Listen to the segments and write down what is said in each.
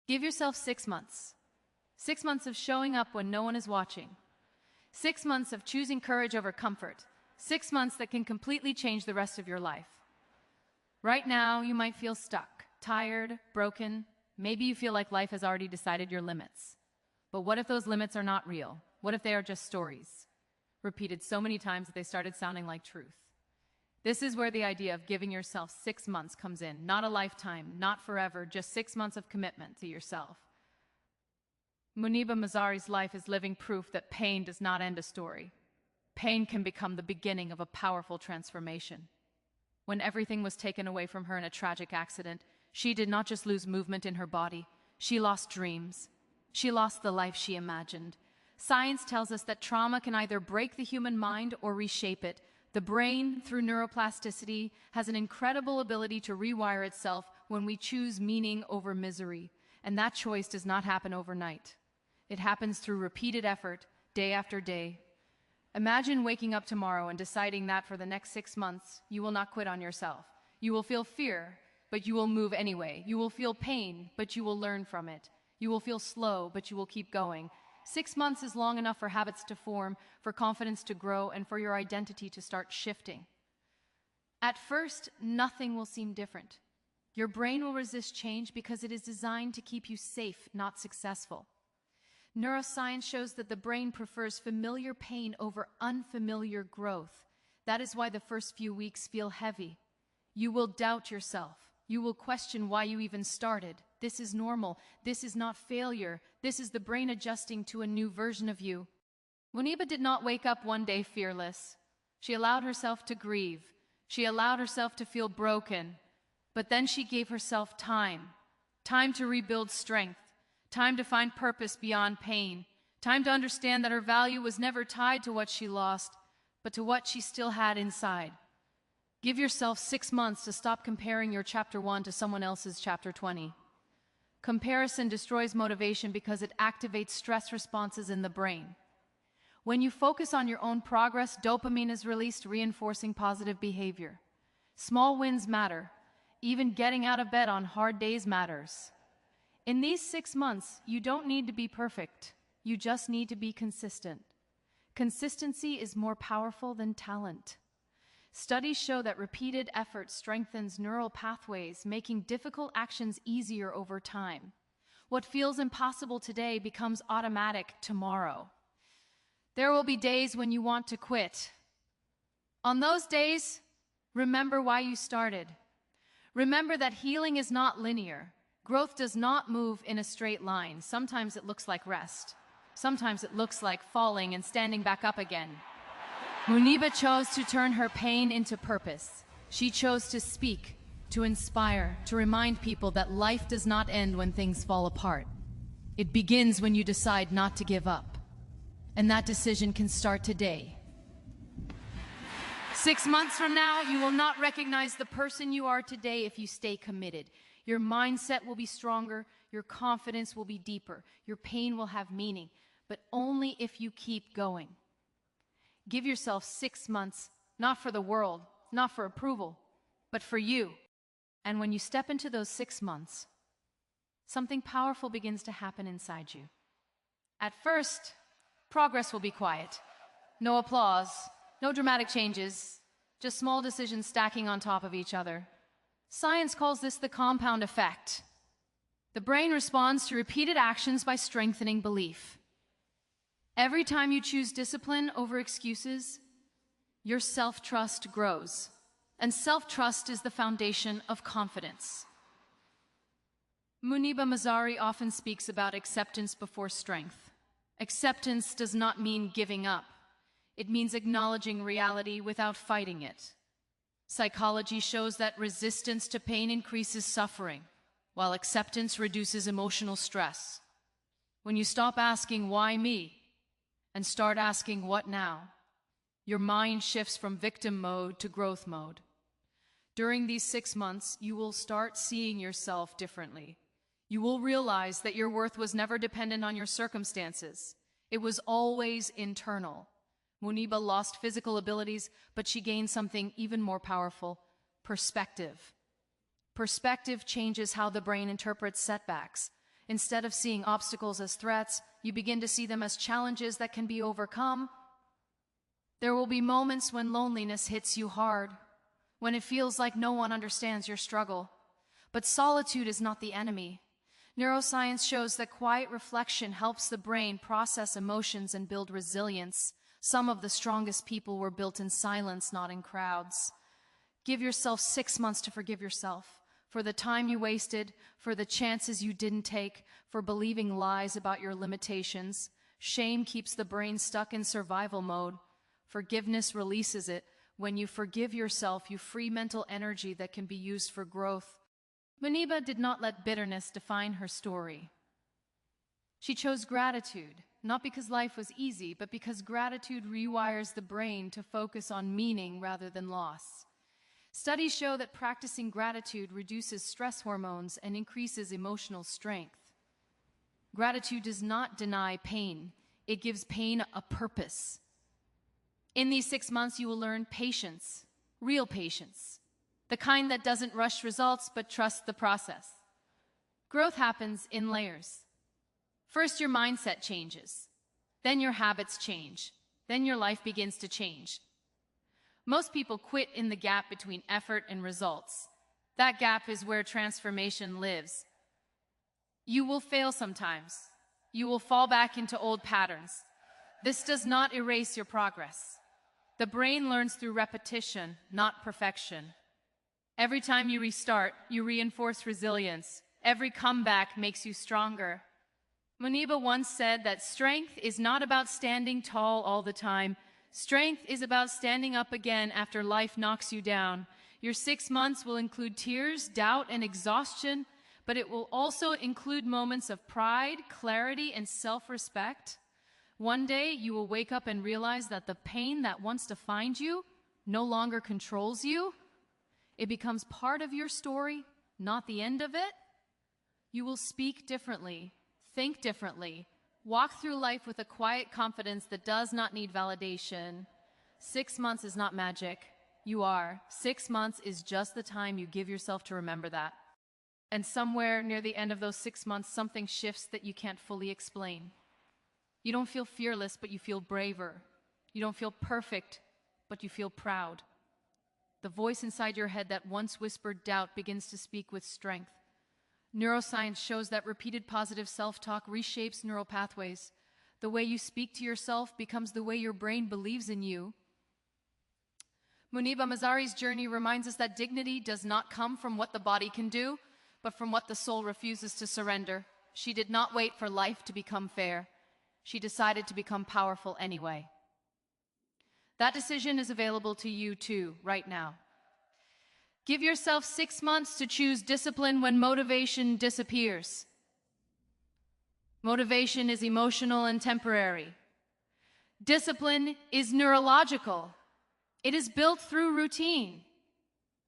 Give yourself 6 months. 6 months of showing up when no one is watching. 6 months of choosing courage over comfort. 6 months that can completely change the rest of your life. Right now, you might feel stuck, tired, broken. Maybe you feel like life has already decided your limits. But what if those limits are not real? What if they are just stories, repeated so many times that they started sounding like truth? This is where the idea of giving yourself 6 months comes in. Not a lifetime, not forever, just 6 months of commitment to yourself. Muneeba Mazari's life is living proof that pain does not end a story. Pain can become the beginning of a powerful transformation. When everything was taken away from her in a tragic accident, she did not just lose movement in her body, she lost dreams. She lost the life she imagined. Science tells us that trauma can either break the human mind or reshape it. The brain, through neuroplasticity, has an incredible ability to rewire itself when we choose meaning over misery. And that choice does not happen overnight. It happens through repeated effort, day after day. Imagine waking up tomorrow and deciding that for the next 6 months, you will not quit on yourself. You will feel fear, but you will move anyway. You will feel pain, but you will learn from it. You will feel slow, but you will keep going. 6 months is long enough for habits to form, for confidence to grow, and for your identity to start shifting. At first, nothing will seem different. Your brain will resist change because it is designed to keep you safe, not successful. Neuroscience shows that the brain prefers familiar pain over unfamiliar growth. That is why the first few weeks feel heavy. You will doubt yourself. You will question why you even started. This is normal. This is not failure. This is the brain adjusting to a new version of you. Muneeba did not wake up one day fearless. She allowed herself to grieve. She allowed herself to feel broken. But then she gave herself time. Time to rebuild strength. Time to find purpose beyond pain. Time to understand that her value was never tied to what she lost, but to what she still had inside. Give yourself 6 months to stop comparing your chapter 1 to someone else's chapter 20. Comparison destroys motivation because it activates stress responses in the brain. When you focus on your own progress, dopamine is released, reinforcing positive behavior. Small wins matter. Even getting out of bed on hard days matters. In these 6 months, you don't need to be perfect. You just need to be consistent. Consistency is more powerful than talent. Studies show that repeated effort strengthens neural pathways, making difficult actions easier over time. What feels impossible today becomes automatic tomorrow. There will be days when you want to quit. On those days, remember why you started. Remember that healing is not linear. Growth does not move in a straight line. Sometimes it looks like rest. Sometimes it looks like falling and standing back up again. Muneeba chose to turn her pain into purpose. She chose to speak, to inspire, to remind people that life does not end when things fall apart. It begins when you decide not to give up. And that decision can start today. 6 months from now, you will not recognize the person you are today if you stay committed. Your mindset will be stronger, your confidence will be deeper, your pain will have meaning, but only if you keep going. Give yourself 6 months, not for the world, not for approval, but for you. And when you step into those 6 months, something powerful begins to happen inside you. At first, progress will be quiet. No applause, no dramatic changes, just small decisions stacking on top of each other. Science calls this the compound effect. The brain responds to repeated actions by strengthening belief. Every time you choose discipline over excuses, your self-trust grows. And self-trust is the foundation of confidence. Muneeba Mazari often speaks about acceptance before strength. Acceptance does not mean giving up. It means acknowledging reality without fighting it. Psychology shows that resistance to pain increases suffering, while acceptance reduces emotional stress. When you stop asking, "Why me?" and start asking, "What now?" your mind shifts from victim mode to growth mode. During these 6 months, you will start seeing yourself differently. You will realize that your worth was never dependent on your circumstances. It was always internal. Muneeba lost physical abilities, but she gained something even more powerful: perspective. Perspective changes how the brain interprets setbacks. Instead of seeing obstacles as threats, you begin to see them as challenges that can be overcome. There will be moments when loneliness hits you hard, when it feels like no one understands your struggle. But solitude is not the enemy. Neuroscience shows that quiet reflection helps the brain process emotions and build resilience. Some of the strongest people were built in silence, not in crowds. Give yourself 6 months to forgive yourself for the time you wasted, for the chances you didn't take, for believing lies about your limitations. Shame keeps the brain stuck in survival mode. Forgiveness releases it. When you forgive yourself, you free mental energy that can be used for growth. Muneeba did not let bitterness define her story. She chose gratitude, not because life was easy, but because gratitude rewires the brain to focus on meaning rather than loss. Studies show that practicing gratitude reduces stress hormones and increases emotional strength. Gratitude does not deny pain. It gives pain a purpose. In these 6 months, you will learn patience, real patience, the kind that doesn't rush results but trusts the process. Growth happens in layers. First, your mindset changes. Then your habits change. Then your life begins to change. Most people quit in the gap between effort and results. That gap is where transformation lives. You will fail sometimes. You will fall back into old patterns. This does not erase your progress. The brain learns through repetition, not perfection. Every time you restart, you reinforce resilience. Every comeback makes you stronger. Muneeba once said that strength is not about standing tall all the time. Strength is about standing up again after life knocks you down. Your 6 months will include tears, doubt, and exhaustion, but it will also include moments of pride, clarity, and self-respect. One day, you will wake up and realize that the pain that once defined you no longer controls you. It becomes part of your story, not the end of it. You will speak differently, think differently, walk through life with a quiet confidence that does not need validation. 6 months is not magic. You are. 6 months is just the time you give yourself to remember that. And somewhere near the end of those 6 months, something shifts that you can't fully explain. You don't feel fearless, but you feel braver. You don't feel perfect, but you feel proud. The voice inside your head that once whispered doubt begins to speak with strength. Neuroscience shows that repeated positive self-talk reshapes neural pathways. The way you speak to yourself becomes the way your brain believes in you. Muneeba Mazari's journey reminds us that dignity does not come from what the body can do, but from what the soul refuses to surrender. She did not wait for life to become fair. She decided to become powerful anyway. That decision is available to you too, right now. Give yourself 6 months to choose discipline when motivation disappears. Motivation is emotional and temporary. Discipline is neurological. It is built through routine.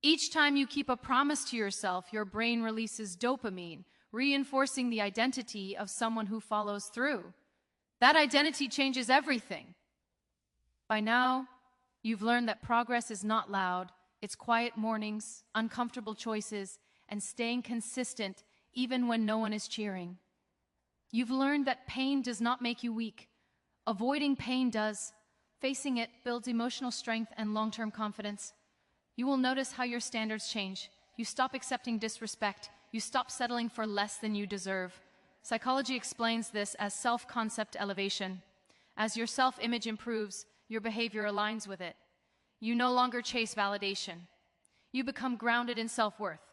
Each time you keep a promise to yourself, your brain releases dopamine, reinforcing the identity of someone who follows through. That identity changes everything. By now, you've learned that progress is not loud. It's quiet mornings, uncomfortable choices, and staying consistent even when no one is cheering. You've learned that pain does not make you weak. Avoiding pain does. Facing it builds emotional strength and long-term confidence. You will notice how your standards change. You stop accepting disrespect. You stop settling for less than you deserve. Psychology explains this as self-concept elevation. As your self-image improves, your behavior aligns with it. You no longer chase validation. You become grounded in self-worth.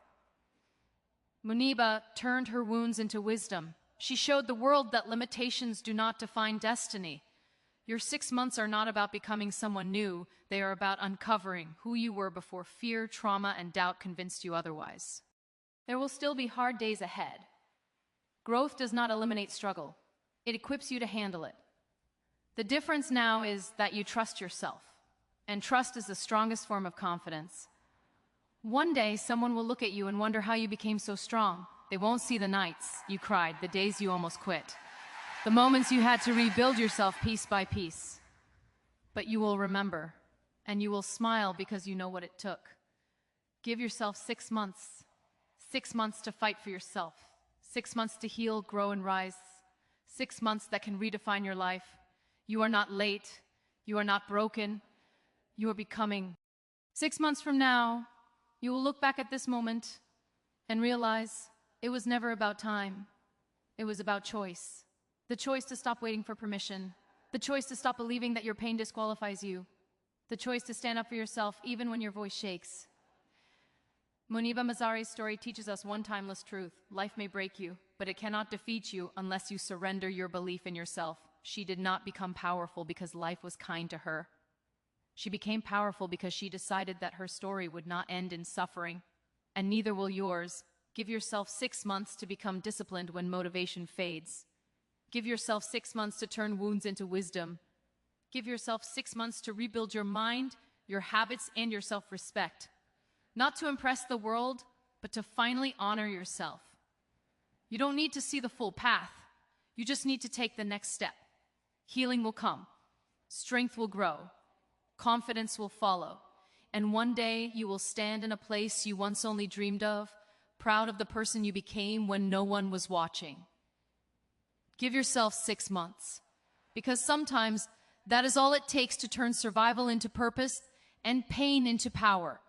Muneeba turned her wounds into wisdom. She showed the world that limitations do not define destiny. Your 6 months are not about becoming someone new. They are about uncovering who you were before fear, trauma, and doubt convinced you otherwise. There will still be hard days ahead. Growth does not eliminate struggle. It equips you to handle it. The difference now is that you trust yourself. And trust is the strongest form of confidence. One day, someone will look at you and wonder how you became so strong. They won't see the nights you cried, the days you almost quit, the moments you had to rebuild yourself piece by piece. But you will remember, and you will smile because you know what it took. Give yourself 6 months. 6 months to fight for yourself. 6 months to heal, grow, and rise. 6 months that can redefine your life. You are not late. You are not broken. You are becoming. 6 months from now, you will look back at this moment and realize it was never about time. It was about choice. The choice to stop waiting for permission. The choice to stop believing that your pain disqualifies you. The choice to stand up for yourself even when your voice shakes. Muneeba Mazari's story teaches us one timeless truth. Life may break you, but it cannot defeat you unless you surrender your belief in yourself. She did not become powerful because life was kind to her. She became powerful because she decided that her story would not end in suffering, and neither will yours. Give yourself 6 months to become disciplined when motivation fades. Give yourself 6 months to turn wounds into wisdom. Give yourself 6 months to rebuild your mind, your habits, and your self-respect. Not to impress the world, but to finally honor yourself. You don't need to see the full path. You just need to take the next step. Healing will come. Strength will grow. Confidence will follow. And one day you will stand in a place you once only dreamed of, proud of the person you became when no one was watching. Give yourself 6 months, because sometimes that is all it takes to turn survival into purpose and pain into power.